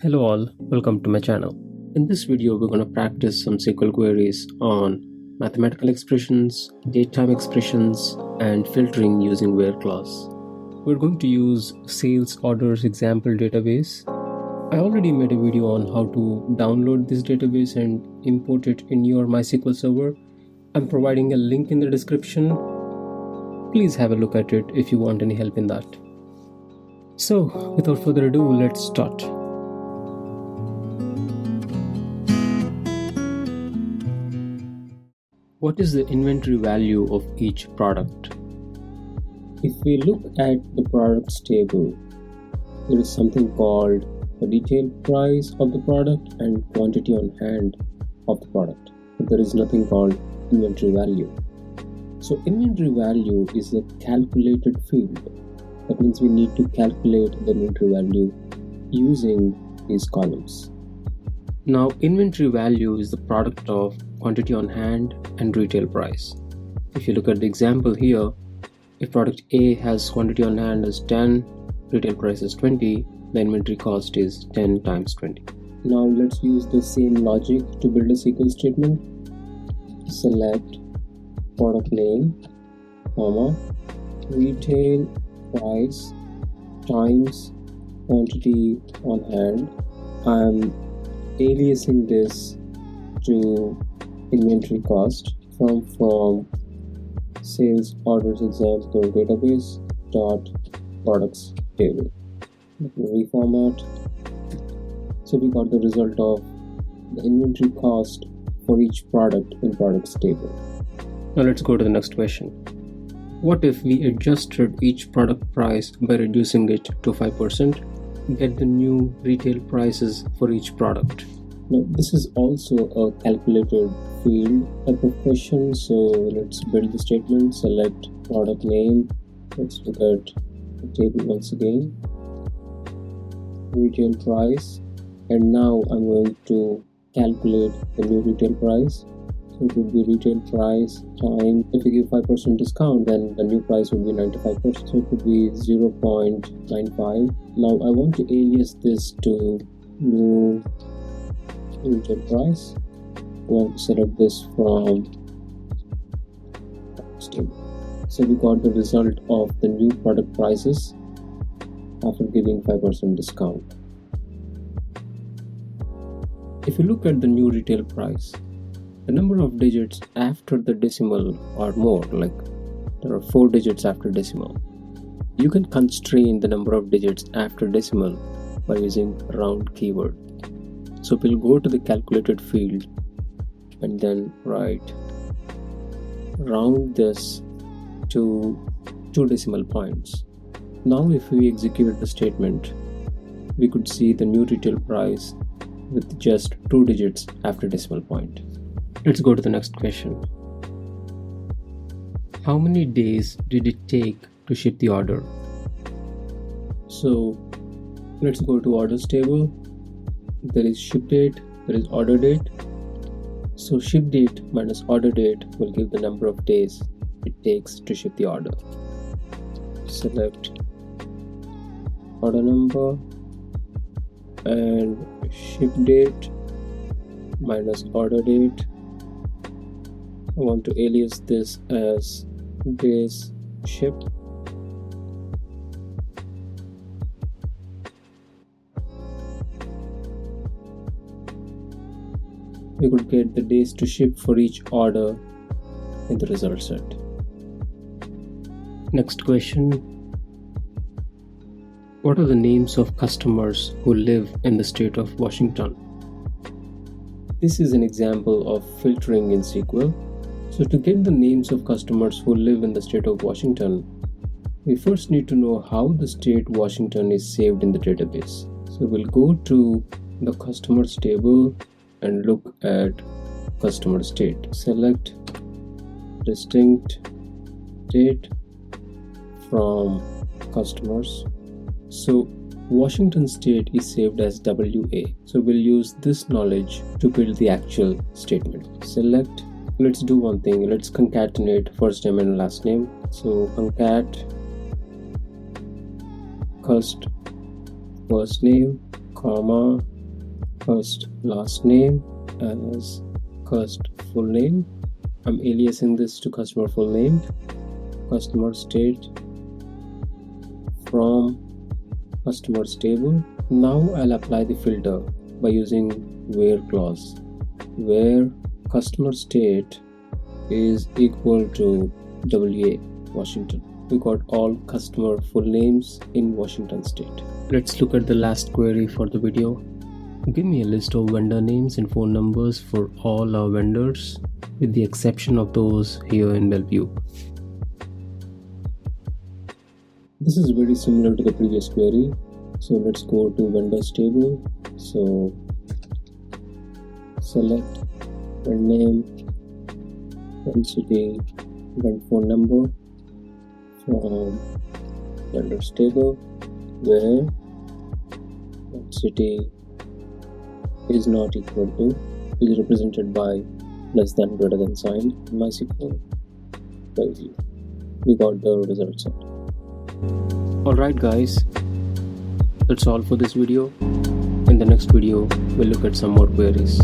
Hello all, welcome to my channel. In this video, we're going to practice some SQL queries on mathematical expressions, datetime expressions, and filtering using where clause. We're going to use sales orders example database. I already made a video on how to download this database and import it in your MySQL server. I'm providing a link in the description. Please have a look at it if you want any help in that. So, without further ado, let's start. What is the inventory value of each product? If we look at the products table, there is something called the retail price of the product and quantity on hand of the product. But there is nothing called inventory value. So inventory value is a calculated field. That means we need to calculate the inventory value using these columns. Now, inventory value is the product of quantity on hand and retail price. If you look at the example here, if product A has quantity on hand as 10, retail price is 20, the inventory cost is 10 times 20. Now let's use the same logic to build a SQL statement. Select product name, comma, retail price times quantity on hand. I'm aliasing this to inventory cost from sales orders example database dot products table. Let me reformat. So we got the result of the inventory cost for each product in products table. Now let's go to the next question. What if we adjusted each product price by reducing it to 5%? Get the new retail prices for each product. Now this is also a calculated field type of question, so let's build the statement. Select product name. Let's look at the table once again. Retail price, and now I'm going to calculate the new retail price. So it would be retail price times, if we give 5% discount, then the new price would be 95%, so it would be 0.95. Now I want to alias this to new retail price. I want to select this from table. So we got the result of the new product prices after giving 5% discount. If you look at the new retail price, the number of digits after the decimal are more, like there are 4 digits after decimal. You can constrain the number of digits after decimal by using round keyword. So we'll go to the calculated field and then write round this to 2 decimal points. Now if we execute the statement, we could see the new retail price with just 2 digits after decimal point. Let's go to the next question. How many days did it take to ship the order? So let's go to orders table. There is ship date, there is order date. So ship date minus order date will give the number of days it takes to ship the order. Select order number and ship date minus order date. I want to alias this as days shipped. We could get the days to ship for each order in the result set. Next question. What are the names of customers who live in the state of Washington? This is an example of filtering in SQL. So to get the names of customers who live in the state of Washington, we first need to know how the state Washington is saved in the database. So we'll go to the customers table and look at customer state. Select distinct date from customers. So Washington state is saved as WA. So we'll use this knowledge to build the actual statement. Select, let's do one thing. Let's concatenate first name and last name. So concat cust first name, comma, first last name as first full name. I'm aliasing this to customer full name. Customer state from customers table. Now I'll apply the filter by using where clause, where customer state is equal to WA, Washington. We got all customer full names in Washington state. Let's look at the last query for the video. Give me a list of vendor names and phone numbers for all our vendors, with the exception of those here in Bellevue. This is very similar to the previous query. So let's go to vendors table. So select vendor name, vendor city, vendor phone number from vendors table, where vendor city is not equal to, is represented by less than greater than sign in MySQL. We got the result set. Alright guys, that's all for this video. In the next video, we'll look at some more queries.